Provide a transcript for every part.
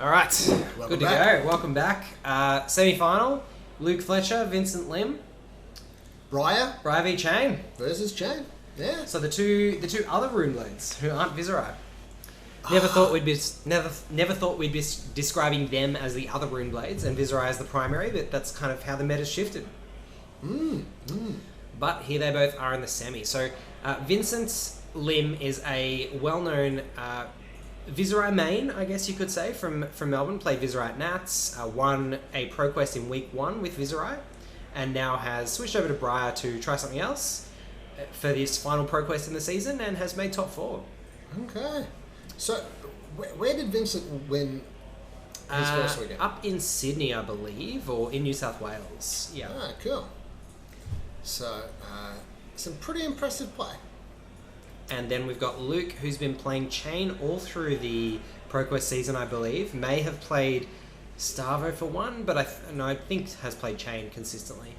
All right, good to back. go. Welcome back. Semi-final, Luke Fletcher, Vincent Lim, Briar v Chane. versus Chane. Yeah. So the two other rune blades who aren't Viserai. Never thought we'd be describing them as the other rune blades and Viserai as the primary, but that's kind of how the meta's shifted. But here they both are in the semi. So Vincent Lim is a well-known Viserai main, I guess you could say, from Melbourne. Played Viserai at Nats, won a Pro Quest in week 1 with Viserai, and now has switched over to Briar to try something else for this final Pro Quest in the season, and has made top 4. Okay. So, where did Vincent win his first weekend? Up in Sydney, I believe, or in New South Wales. Yeah. Ah, cool. So, some pretty impressive play. And then we've got Luke, who's been playing Chane all through the Pro Quest season, I believe. May have played Starvo for one, but I think has played Chane consistently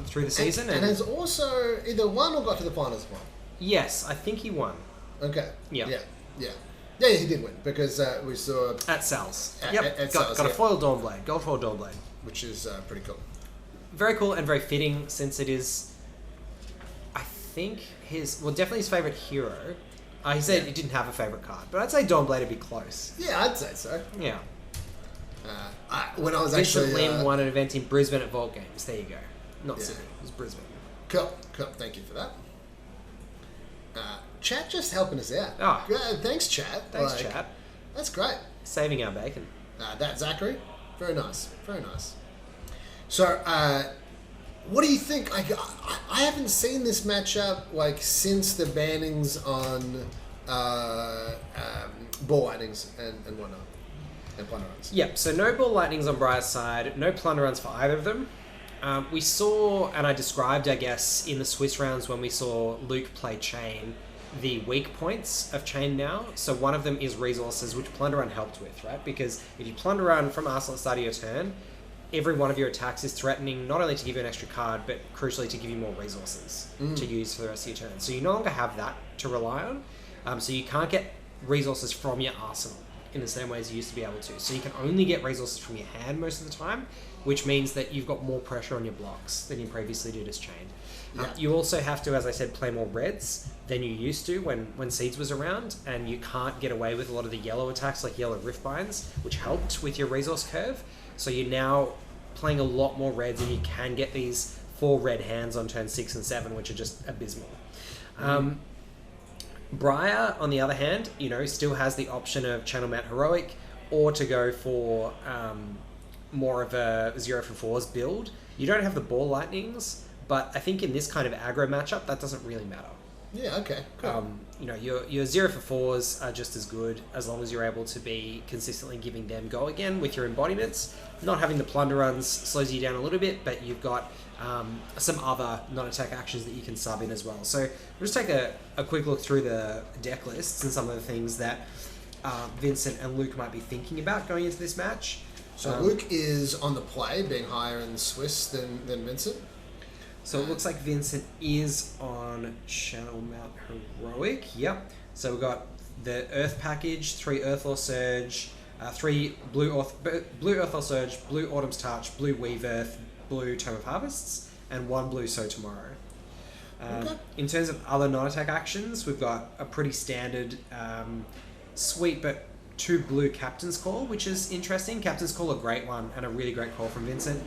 through the season. And has also either won or got to the finals one. Yes, I think he won. Okay. Yeah. Yeah, he did win because we saw at Sal's. At Sal's, got a foil Dawnblade, gold foil Dawnblade, which is pretty cool. Very cool and very fitting, since it is, I think, definitely his favorite hero. He said he didn't have a favorite card, but I'd say Dawnblade would be close. Yeah, I'd say so. Yeah. When I was Vincent actually Lim won an event in Brisbane at Vault Games. There you go. Not Sydney. It was Brisbane. Cool. Thank you for that. Chat just helping us out. Oh. Yeah, thanks, Chat. Thanks, Chat. That's great. Saving our bacon. That Zachary. Very nice. Very nice. So, what do you think? I haven't seen this matchup since the bannings on ball lightnings and whatnot. And plunder runs. Yep, so no ball lightnings on Briar's side, no plunder runs for either of them. We saw, and I described, I guess, in the Swiss rounds when we saw Luke play Chane, the weak points of Chane now. So one of them is resources, which plunder run helped with, right? Because if you plunder run from Arsenal at the start of your turn, every one of your attacks is threatening not only to give you an extra card, but crucially to give you more resources to use for the rest of your turn. So you no longer have that to rely on. So you can't get resources from your arsenal in the same way as you used to be able to. So you can only get resources from your hand most of the time, which means that you've got more pressure on your blocks than you previously did as Chane. You also have to, as I said, play more reds than you used to when Seeds was around, and you can't get away with a lot of the yellow attacks like yellow Riftbinds, which helped with your resource curve. So you're now playing a lot more reds, and you can get these 4 red hands on turn 6 and 7, which are just abysmal. Briar, on the other hand, still has the option of Channel Mount Heroic, or to go for more of a 0 for 4s build. You don't have the ball lightnings, but I think in this kind of aggro matchup, that doesn't really matter. Yeah, okay, cool. Your 0 for 4s are just as good as long as you're able to be consistently giving them go again with your embodiments. Not having the plunder runs slows you down a little bit, but you've got some other non-attack actions that you can sub in as well. So we'll just take a quick look through the deck lists and some of the things that Vincent and Luke might be thinking about going into this match. So Luke is on the play, being higher in Swiss than Vincent. So it looks like Vincent is on Channel Mount Heroic. Yep. So we've got the Earth package, 3 Earthlore Surge, 3 Blue Earthlore Surge, Blue Autumn's Touch, Blue Weave Earth, Blue Tome of Harvests, and 1 Blue Sow Tomorrow. In terms of other non-attack actions, we've got a pretty standard sweet but 2 blue Captain's Call, which is interesting. Captain's Call, a great one, and a really great call from Vincent.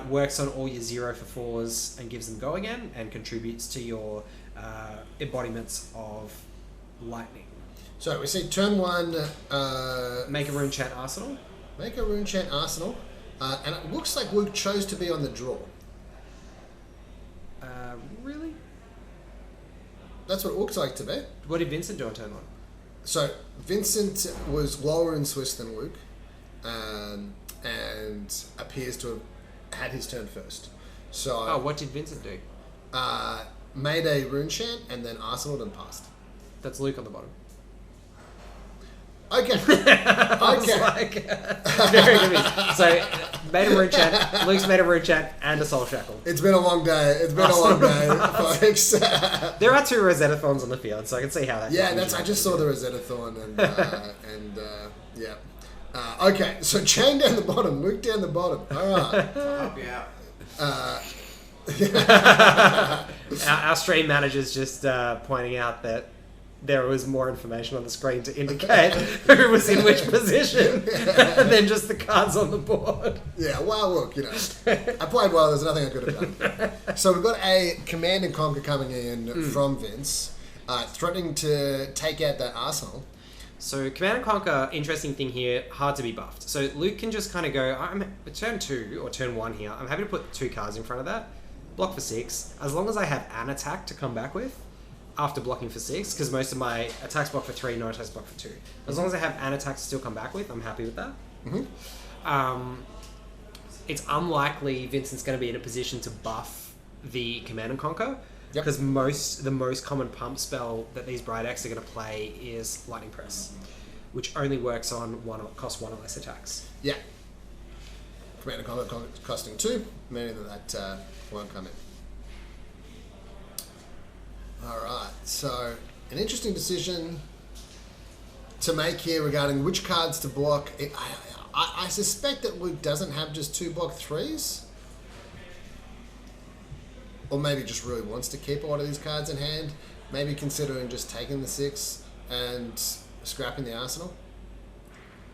Works on all your 0 for 4s and gives them go again, and contributes to your embodiments of lightning. So we see turn 1... make a Rune Chant Arsenal. Make a Rune Chant Arsenal. And it looks like Luke chose to be on the draw. Really? That's what it looks like to be. What did Vincent do on turn 1? So Vincent was lower in Swiss than Luke, and appears to have had his turn first. So what did Vincent do? Made a Rune Chant and then arsenaled and passed. That's Luke on the bottom. Okay. I was like, very confused. So, made a Rune Chant, Luke's made a Rune Chant, and a Soul Shackle. It's been a long day. Folks. There are 2 Rosetta-thons on the field, so I can see how that. Yeah, I just saw the Rosetta-thon, and yeah. Okay, so Chane down the bottom, Luke down the bottom. All right. I'll help you out. Our stream manager's just pointing out that there was more information on the screen to indicate who was in which position than just the cards on the board. Yeah, well, look, I played well. There's nothing I could have done. So we've got a Command and Conquer coming in from Vince, threatening to take out that Arsenal. So Command and Conquer, interesting thing here, hard to be buffed. So Luke can just kind of go, I'm turn 2 or turn 1 here. I'm happy to put 2 cards in front of that. Block for 6. As long as I have an attack to come back with after blocking for 6, because most of my attacks block for 3, no attacks block for 2. As long as I have an attack to still come back with, I'm happy with that. It's unlikely Vincent's going to be in a position to buff the Command and Conquer, because the most common pump spell that these Briar decks are going to play is Lightning Press, which only works on cost 1 or less attacks. Yeah. Command and Conquer costing 2, meaning that won't come in. Alright, so an interesting decision to make here regarding which cards to block. I suspect that Luke doesn't have just 2 block 3s. Or maybe just really wants to keep a lot of these cards in hand. Maybe considering just taking the 6 and scrapping the Arsenal.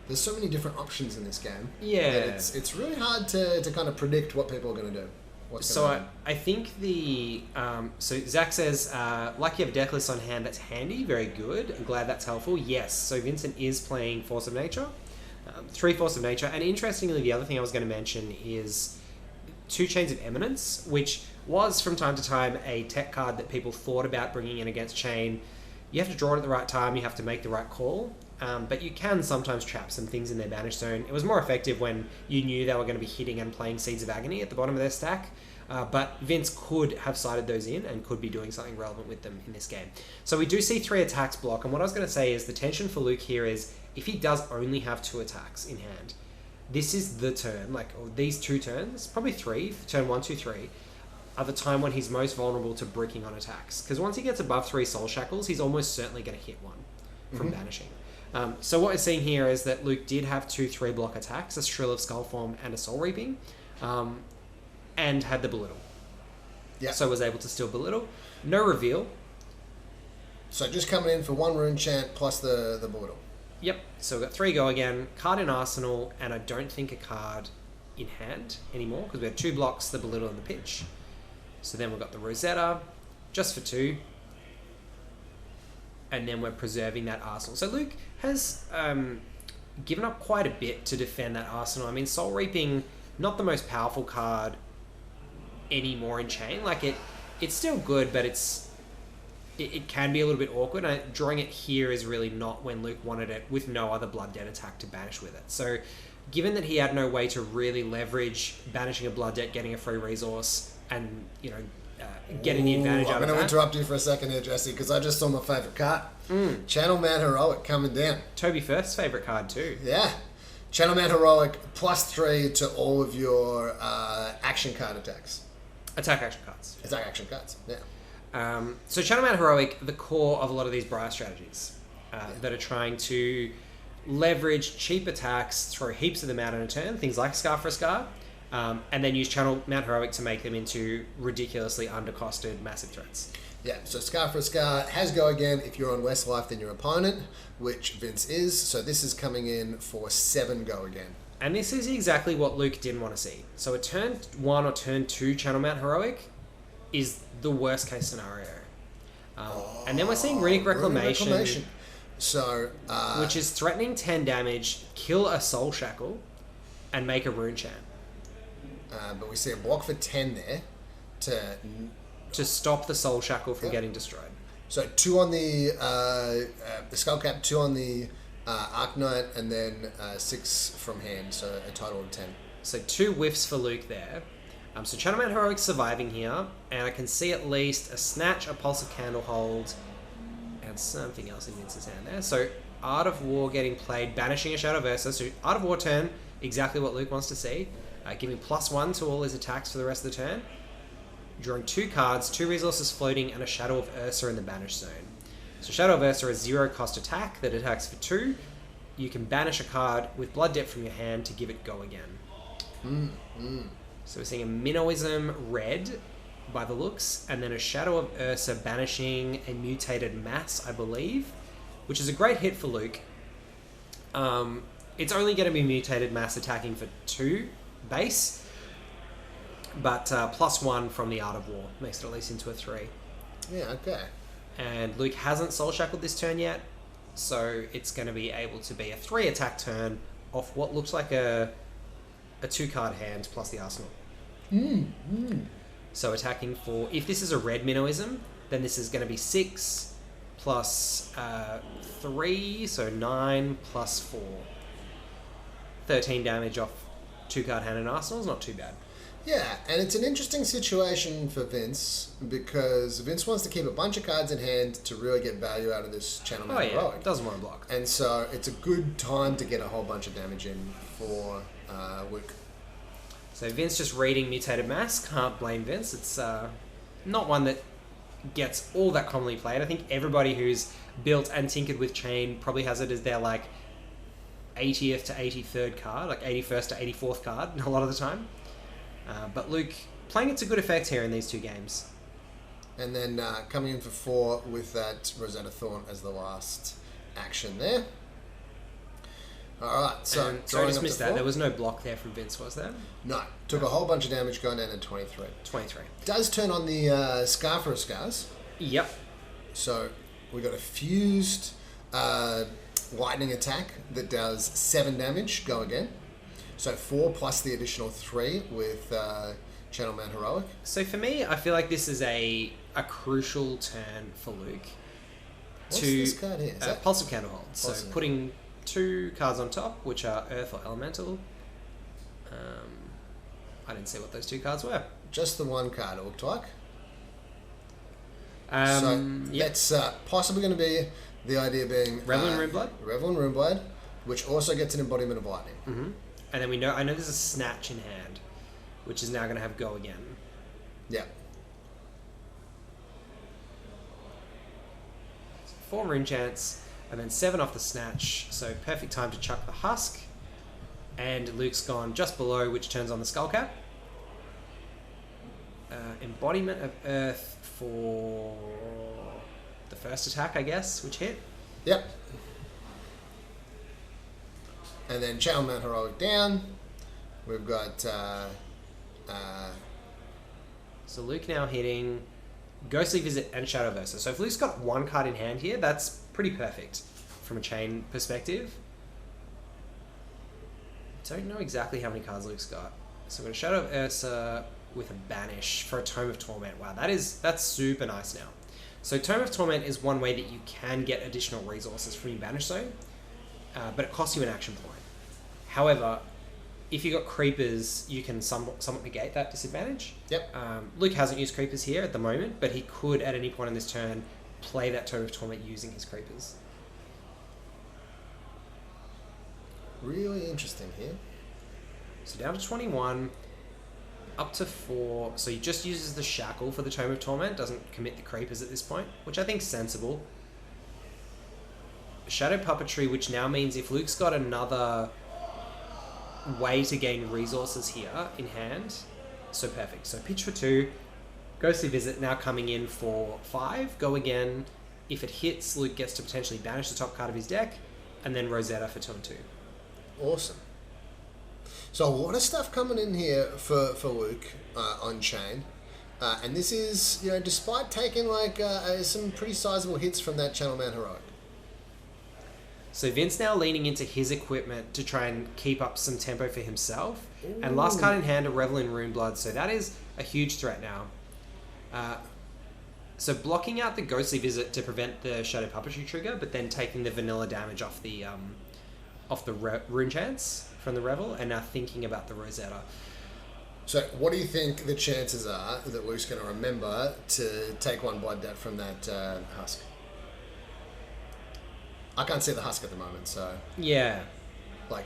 There's so many different options in this game. Yeah. That it's really hard to kind of predict what people are going to do. So I think so Zach says, like you have Death List on hand, that's handy, very good. I'm glad that's helpful. Yes, so Vincent is playing Force of Nature, 3 Force of Nature, and interestingly, the other thing I was going to mention is 2 Chains of Eminence, which was from time to time a tech card that people thought about bringing in against Chane. You have to draw it at the right time, you have to make the right call. But you can sometimes trap some things in their banish zone. It was more effective when you knew they were going to be hitting and playing Seeds of Agony at the bottom of their stack. But Vince could have sided those in and could be doing something relevant with them in this game. So we do see 3 attacks block. And what I was going to say is the tension for Luke here is if he does only have 2 attacks in hand, this is the turn, or these 2 turns, probably 3, turn 1, 2, 3, are the time when he's most vulnerable to bricking on attacks. Because once he gets above 3 Soul Shackles, he's almost certainly going to hit 1 from banishing. So what we're seeing here is that Luke did have 2 3-block attacks, a Shrill of Skullform and a Soul Reaping, and had the Belittle. Yeah. So was able to still Belittle. No reveal. So just coming in for 1 Rune Chant plus the Belittle. Yep. So we've got 3 go again, card in Arsenal, and I don't think a card in hand anymore, because we have 2 blocks, the Belittle and the Pitch. So then we've got the Rosetta, just for 2. And then we're preserving that Arsenal. So Luke has given up quite a bit to defend that Arsenal. I mean, Soul Reaping, not the most powerful card anymore in Chane. It's still good, but it can be a little bit awkward. And drawing it here is really not when Luke wanted it with no other Blood Debt attack to banish with it. So given that he had no way to really leverage banishing a Blood Debt, getting a free resource, and, getting the advantage out of that. I'm going to interrupt you for a second here, Jesse, because I just saw my favourite card. Channel Man Heroic coming down. Toby Firth's favourite card too. Yeah. Channel Man Heroic +3 to all of your action card attacks. Attack action cards. Attack action cards, yeah. So Channel Man Heroic, the core of a lot of these Briar strategies that are trying to leverage cheap attacks, throw heaps of them out in a turn, things like Scar for a Scar, and then use Channel Man Heroic to make them into ridiculously undercosted massive threats. Yeah, so Scar for a Scar has go again if you're on less life than your opponent, which Vince is. So this is coming in for 7 go again. And this is exactly what Luke didn't want to see. So a turn 1 or turn 2 Channel Man Heroic is the worst case scenario. And then we're seeing Runic Reclamation. So, which is threatening 10 damage, kill a Soul Shackle, and make a Rune Chant. But we see a block for 10 there to stop the Soul Shackle from getting destroyed. So 2 on the Skullcap, 2 on the Arknight, and then 6 from hand, so a total of 10. So 2 whiffs for Luke there. So Channel Man Heroic surviving here, and I can see at least a Snatch, a Pulse of Candlehold, and something else in Vince's hand there. So Art of War getting played, banishing a Shadow Versa. So Art of War turn, exactly what Luke wants to see. Giving +1 to all his attacks for the rest of the turn. Drawing 2 cards, 2 resources floating, and a Shadow of Ursa in the banish zone. So Shadow of Ursa is 0 cost attack that attacks for 2. you can banish a card with Blood Debt from your hand to give it go again. So we're seeing a Minnowism red by the looks, and then a Shadow of Ursa banishing a mutated mass, I believe, which is a great hit for Luke. It's only going to be mutated mass attacking for 2 base, but +1 from the Art of War makes it at least into a 3. Yeah, okay. And Luke hasn't Soul Shackled this turn yet, so it's going to be able to be a 3 attack turn off what looks like a 2-card hand plus the Arsenal. So attacking for, if this is a red Minnowism, then this is going to be 6 plus 3, so 9 plus 4. 13 damage off 2-card hand and Arsenal is not too bad. Yeah, and it's an interesting situation for Vince, because Vince wants to keep a bunch of cards in hand to really get value out of this Channel Man Heroic. Doesn't want to block. And so it's a good time to get a whole bunch of damage in for Luke. So Vince just reading Mutated Mass, can't blame Vince. It's not one that gets all that commonly played. I think everybody who's built and tinkered with Chane probably has it as their like 80th to 83rd card, like 81st to 84th card a lot of the time. But Luke playing it to good effect here in these 2 games. And then coming in for 4 with that Rosetta Thorn as the last action there. Alright, so... Sorry, I just missed that. There was no block there from Vince, was there? No. Took a whole bunch of damage going down to 23. 23. Does turn on the Scar for a Scars. Yep. So we got a fused lightning attack that does 7 damage. Go again. So 4 plus the additional 3 with Channel Man Heroic. So for me, I feel like this is a crucial turn for Luke. What's this card here? Pulse of Candlehold. So putting 2 cards on top, which are Earth or Elemental. I didn't see what those 2 cards were. Just the 1 card, it looked like. Yep. That's possibly going to be the idea being... Revel in Runeblade? Revel in Runeblade, which also gets an embodiment of lightning. Mm-hmm. And then I know there's a Snatch in hand, which is now going to have go again. Yeah. 4 Rune Chance, and then 7 off the Snatch, so perfect time to chuck the Husk. And Luke's gone just below, which turns on the Skullcap. Embodiment of Earth for the first attack, I guess, which hit. Yep. And then Channel Man Heroic down. We've got... So Luke now hitting Ghostly Visit and Shadow Versa. So if Luke's got 1 card in hand here, that's pretty perfect from a Chane perspective. Don't know exactly how many cards Luke's got. So we've got a Shadow of Ursa with a Banish for a Tome of Torment. Wow, that's super nice now. So Tome of Torment is one way that you can get additional resources from your Banish Zone, but it costs you an action point. However, if you got Creepers, you can somewhat negate that disadvantage. Yep. Luke hasn't used Creepers here at the moment, but he could at any point in this turn play that Tome of Torment using his Creepers. Really interesting here. So down to 21, up to 4. So he just uses the Shackle for the Tome of Torment, doesn't commit the Creepers at this point, which I think is sensible. Shadow Puppetry, which now means if Luke's got another way to gain resources here in hand, so perfect. So pitch for 2, Ghostly Visit now coming in for 5, go again. If it hits, Luke gets to potentially banish the top card of his deck, and then Rosetta for turn 2. Awesome. So a lot of stuff coming in here for Luke on Chane. And this is, despite taking some pretty sizable hits from that Channel Man Heroic. So Vince now leaning into his equipment to try and keep up some tempo for himself. Ooh. And last card in hand, a Revel in Runeblood. So that is a huge threat now. So blocking out the Ghostly Visit to prevent the Shadow Puppetry trigger, but then taking the vanilla damage off the Rune Chance from the Revel, and now thinking about the Rosetta. So what do you think the chances are that Luke's going to remember to take 1 Blood Debt from that Husk? I can't see the Husk at the moment, so... Yeah.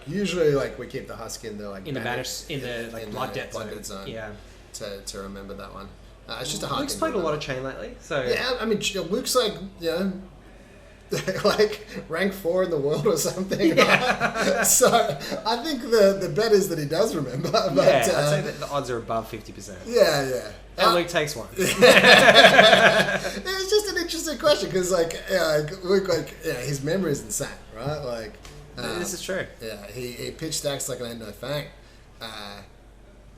Usually, we keep the Husk in the, in the Blood Debt zone. Yeah. To remember that one. It's just a hard Luke's played a lot of Chane lately, so... Yeah, I mean, Luke's like rank 4 in the world or something. Yeah. Right? So I think the bet is that he does remember. But, I'd say that the odds are above 50%. Yeah. And Luke takes one. It was just an interesting question because, Luke, his memory is insane, right? Like, this is true. Yeah, he pitched stacks like an ain't no fang.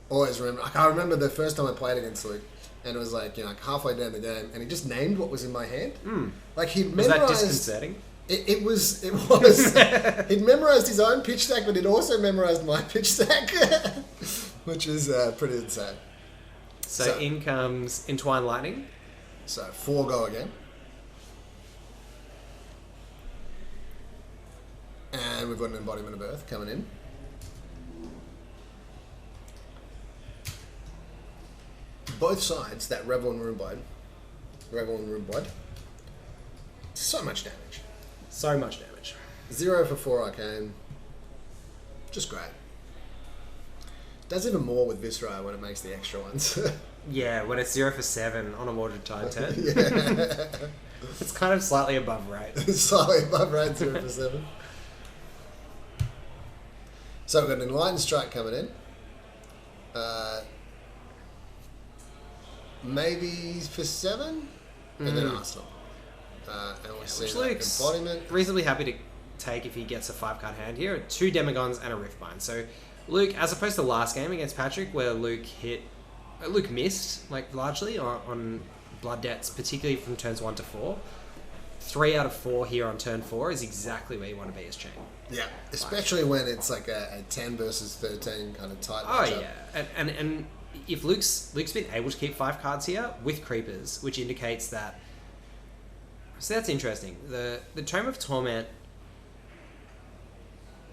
Always remember. I remember the first time I played against Luke, and it was like halfway down the game, and he just named what was in my hand. Like he'd memorized. Was that disconcerting? It was. He'd memorized his own pitch stack, but he'd also memorized my pitch stack, which is pretty insane. So in comes Entwine Lightning. So 4 go again. And we've got an Embodiment of Earth coming in. Both sides, that Revel and Ruinblood. So much damage. 0 for 4 Arcane. Just great. Does even more with Viscera when it makes the extra ones. Yeah, when it's 0 for 7 on a Watered Tide turn. Yeah. It's kind of slightly above rate. Slightly above rate, 0 for 7. So we've got an Enlightened Strike coming in. Maybe for 7? And then Arsenal. And we'll see Luke's Embodiment. reasonably happy to take if he gets a 5-card hand here. 2 Demigons and a Riftbind. So Luke, as opposed to last game against Patrick, where Luke missed, like, largely on Blood Debts, particularly from turns 1 to 4. 3 out of 4 here on turn 4 is exactly where you want to be as Chane. Yeah, especially when it's like a 10 versus 13 kind of tight Oh, matchup. yeah. And if Luke's been able to keep 5 cards here with Creepers, which indicates that... So that's interesting. The Tome of Torment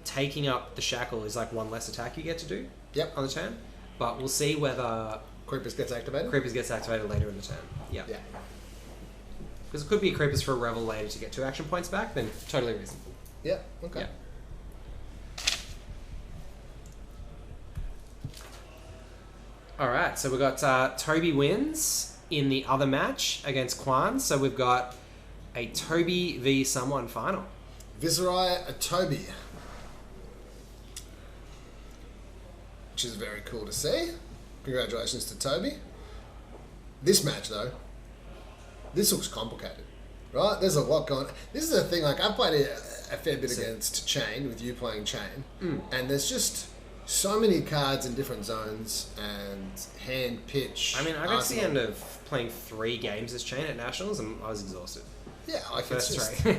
taking up the Shackle is like 1 less attack you get to do on the turn. But we'll see whether... Creepers gets activated later in the turn. Yeah. Yeah. Because it could be a Creepers for a Revel later to get 2 action points back, then totally reasonable. Yeah, okay. Yeah. Alright, so we've got Toby wins in the other match against Quan. So we've got a Toby v someone final. Viserai a Toby. Which is very cool to see. Congratulations to Toby. This match, though, this looks complicated, right? There's a lot going on. This is the thing, like, I've played a fair bit against Chane, with you playing Chane, and there's just so many cards in different zones, and hand, pitch, I mean, I got to the end of playing 3 games as Chane at Nationals, and I was exhausted. Yeah, like, First it's just 3.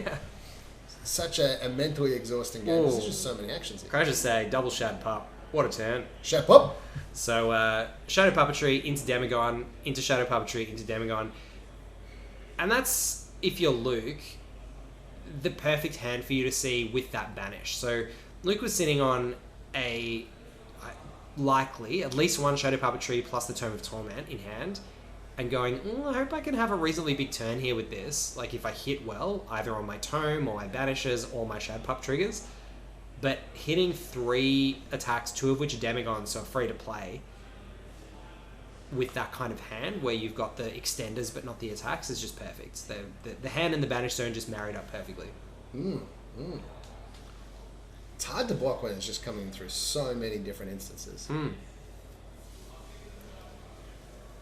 such a mentally exhausting game. There's just so many actions here. Can I just say, double Shad Pup. What a turn. Shad Pup! So, Shadow Puppetry into Demagon, into Shadow Puppetry, into Demagon. And that's, if you're Luke, the perfect hand for you to see with that banish. So, Luke was sitting on likely, at least 1 Shadow Puppetry plus the Tome of Torment in hand, and going, I hope I can have a reasonably big turn here with this. Like, if I hit well, either on my Tome, or my Banishes, or my Shad Pup triggers. But hitting 3 attacks, 2 of which are Demigons, so free to play, with that kind of hand, where you've got the extenders but not the attacks, is just perfect. The hand and the Banish Zone just married up perfectly. It's hard to block when it's just coming through so many different instances.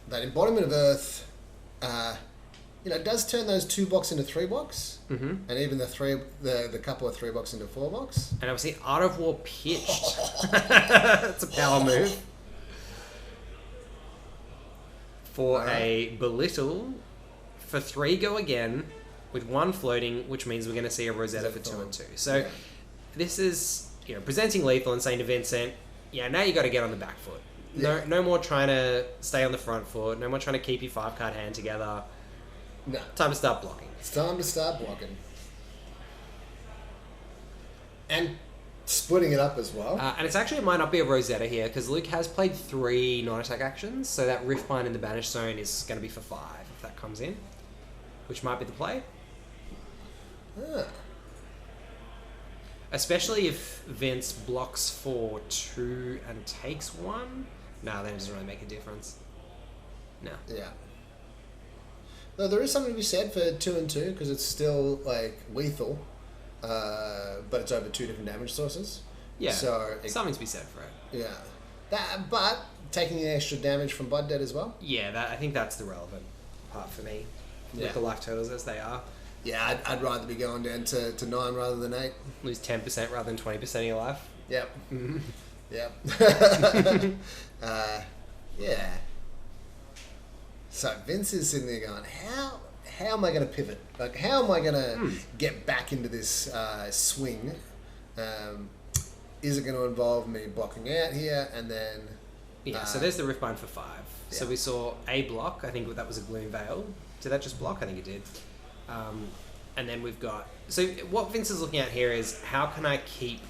That Embodiment of Earth, does turn those 2 blocks into 3 blocks, and even the couple of 3 blocks into 4 blocks. And obviously, Art of War pitched. It's a power move. For a Belittle, for 3 go again, with 1 floating, which means we're going to see a Rosetta for 2 and 2. So this is, presenting lethal and saying to Vincent, now you got to get on the back foot. No more trying to stay on the front foot. No more trying to keep your 5-card hand together. No. Time to start blocking. It's time to start blocking. And splitting it up as well. And it might not be a Rosetta here, because Luke has played 3 non-attack actions, so that Riftbind in the Banish Zone is going to be for 5, if that comes in. Which might be the play. Especially if Vince blocks for 2 and takes 1. No, then it doesn't really make a difference. No. Yeah. Though there is something to be said for 2 and 2 because it's still like lethal, but it's over 2 different damage sources. Yeah, so something to be said for it. Yeah, but taking the extra damage from Bud Dead as well. Yeah, I think that's the relevant part for me. Yeah. With the life totals as they are. Yeah, I'd rather be going down to 9 rather than 8. Lose 10% rather than 20% of your life. Yep. Yep. Yeah. So Vince is sitting there going, how am I going to pivot? Like, how am I going to get back into this swing? Is it going to involve me blocking out here and then... Yeah, so there's the Riftbind for 5. Yeah. So we saw a block. I think that was a Gloom Veil. Did that just block? I think it did. And then we've got... So what Vince is looking at here is how can I keep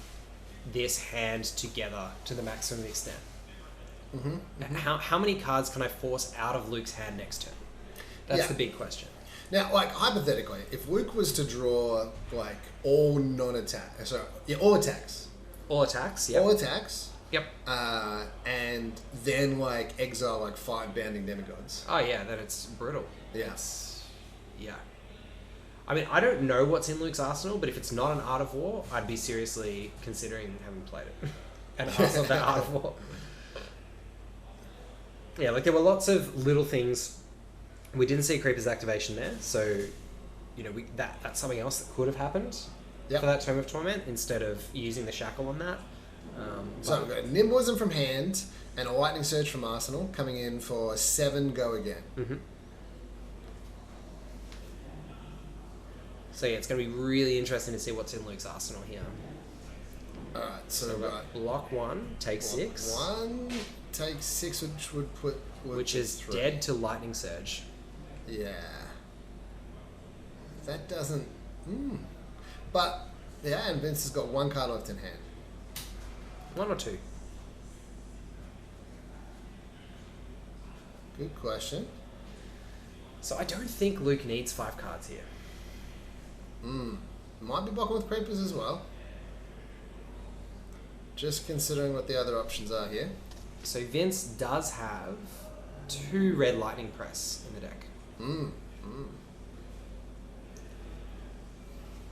this hand together to the maximum extent? How many cards can I force out of Luke's hand next turn? That's the big question. Now, like, hypothetically, if Luke was to draw, like, all all attacks. All attacks, yep. All attacks. Yep. And then, like, exile, like, 5 bounding demigods. Oh, yeah, then it's brutal. Yeah. Yeah. I mean, I don't know what's in Luke's arsenal, but if it's not an Art of War, I'd be seriously considering having played it. An arsenal that Art of War. Yeah, like there were lots of little things. We didn't see Creeper's activation there, so you know that's something else that could have happened for that Tome of Torment instead of using the shackle on that. So we've got Nimblism from hand and a Lightning Surge from arsenal coming in for 7 go again. So yeah, it's going to be really interesting to see what's in Luke's arsenal here. Alright, so we've got block 1, take 6. 1, take 6, which would put... Which is 3. dead to Lightning Surge. Yeah. That doesn't... But, yeah, and Vince has got 1 card left in hand. 1 or 2? Good question. So I don't think Luke needs 5 cards here. Might be blocking with Creepers as well. Just considering what the other options are here. So Vince does have 2 red Lightning Press in the deck.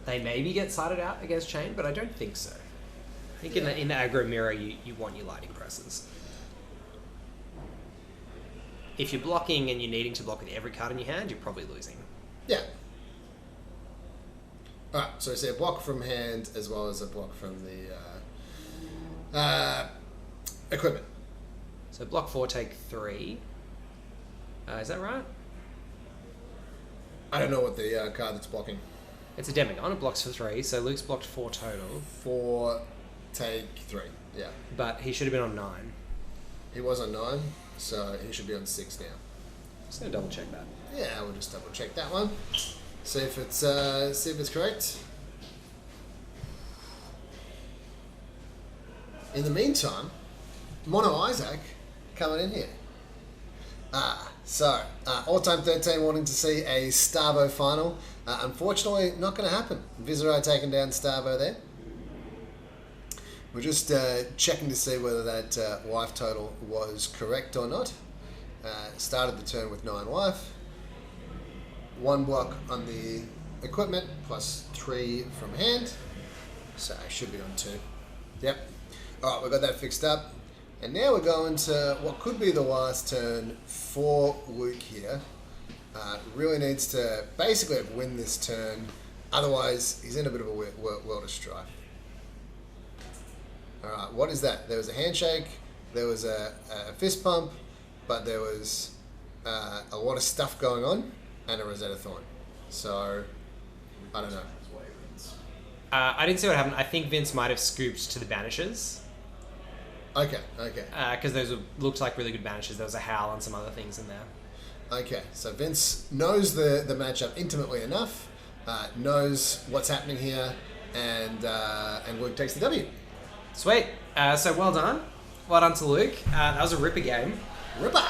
They maybe get sided out against Chane, but I don't think so. I think in the aggro mirror, you want your Lightning Presses. If you're blocking and you're needing to block with every card in your hand, you're probably losing. Yeah. Alright, so I see a block from hand as well as a block from the equipment. So block 4, take 3. Is that right? I don't know what the card that's blocking. It's a Demigod. It blocks for 3, so Luke's blocked 4 total. 4, take 3. Yeah. But he should have been on 9. He was on 9, so he should be on 6 now. Just gonna double check that. Yeah, we'll just double check that one. See if it's correct. In the meantime, Mono Isaac coming in here. So all-time 13 wanting to see a Starvo final. Unfortunately, not going to happen. Viserai taking down Starvo there. We're just checking to see whether that life total was correct or not. Started the turn with 9 life. 1 block on the equipment, plus 3 from hand. So I should be on 2. Yep. Alright, we've got that fixed up. And now we're going to what could be the last turn for Luke here. Really needs to basically win this turn. Otherwise, he's in a bit of a world of strife. Alright, what is that? There was a handshake, there was a fist pump, but there was a lot of stuff going on. And a Rosetta Thorn. So, I don't know. I didn't see what happened. I think Vince might have scooped to the Banishers. Okay. Because those looked like really good Banishers. There was a Howl and some other things in there. Okay, so Vince knows the matchup intimately enough, knows what's happening here, and Luke takes the W. Sweet. So well done. Well done to Luke. That was a ripper game. Ripper!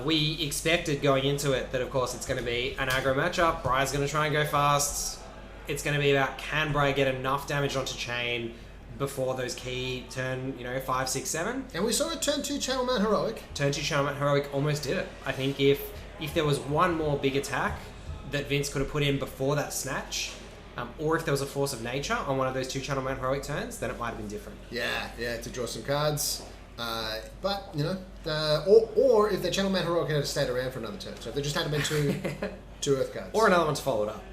We expected going into it that, of course, it's going to be an aggro matchup. Briar's going to try and go fast. It's going to be about can Briar get enough damage onto Chane before those key turn, 5, 6, 7. And we saw a turn 2 Channel Man Heroic. Turn 2 Channel Man Heroic almost did it. I think if if there was one more big attack that Vince could have put in before that snatch, or if there was a force of nature on one of those 2 Channel Man heroic turns, then it might have been different. Yeah, to draw some cards. But, you know, or if the Channel Man heroic had stayed around for another turn. So if there just had been two Earth cards. Or another one to follow it up.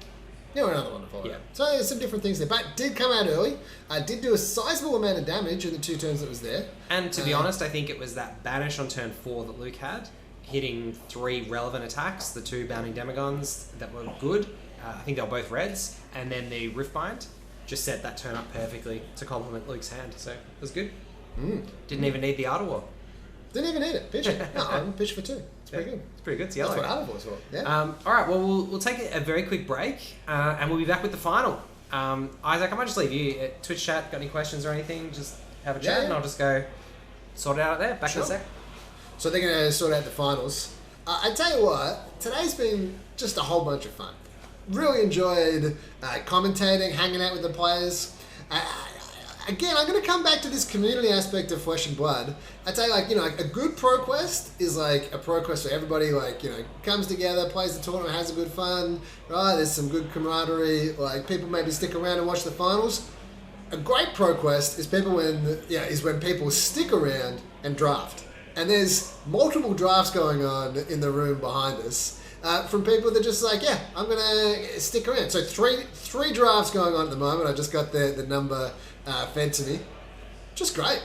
Yeah, or another one to follow up. So there's some different things there. But did come out early. Did do a sizable amount of damage in the 2 turns that was there. And to be honest, I think it was that banish on turn 4 that Luke had, hitting 3 relevant attacks, the 2 bounding demigons that were good. I think they were both reds, and then the Riftbind just set that turn up perfectly to complement Luke's hand. So it was good. Didn't even need the Art of War. Didn't even need it. Pitch it. No, I'm pitch for 2. It's pretty good. It's pretty good. It's yellow. That's what Art of War's for. Yeah. All right. Well, we'll take a very quick break, and we'll be back with the final. Isaac, I might just leave you at Twitch chat. Got any questions or anything? Just have a chat, and I'll just go sort it out there. Back in a sec. So they're going to sort out the finals. I tell you what, today's been just a whole bunch of fun. Really enjoyed commentating, hanging out with the players. Again, I'm going to come back to this community aspect of Flesh and Blood. I tell you, like, you know, like a good pro quest is like a pro quest where everybody, like, you know, comes together, plays the tournament, has a good fun, right? There's some good camaraderie. Like, people maybe stick around and watch the finals. A great pro quest is when people stick around and draft. And there's multiple drafts going on in the room behind us. From people that just like, yeah, I'm going to stick around. So three drafts going on at the moment. I just got the number fed to me. Just great.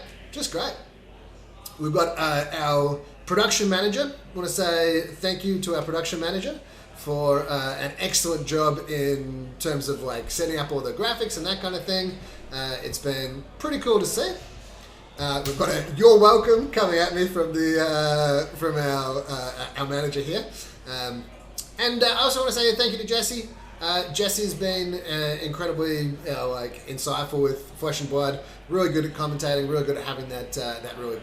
We've got our production manager. I want to say thank you to our production manager for an excellent job in terms of like setting up all the graphics and that kind of thing. It's been pretty cool to see. We've got a "You're welcome" coming at me from our manager here. And I also want to say thank you to Jesse. Jesse's been incredibly insightful with Flesh and Blood. Really good at commentating. Really good at having that really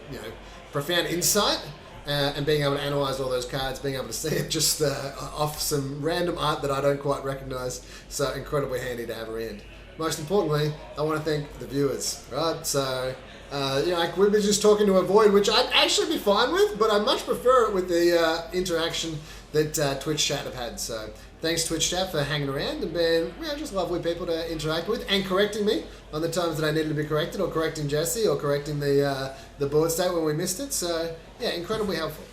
profound insight and being able to analyze all those cards, being able to see it just off some random art that I don't quite recognize. So incredibly handy to have around. Most importantly, I want to thank the viewers. Right, so. We've been just talking to a void, which I'd actually be fine with, but I much prefer it with the interaction that Twitch chat have had. So thanks Twitch chat for hanging around and being just lovely people to interact with and correcting me on the times that I needed to be corrected, or correcting Jesse, or correcting the bullet state when we missed it. So yeah, incredibly helpful.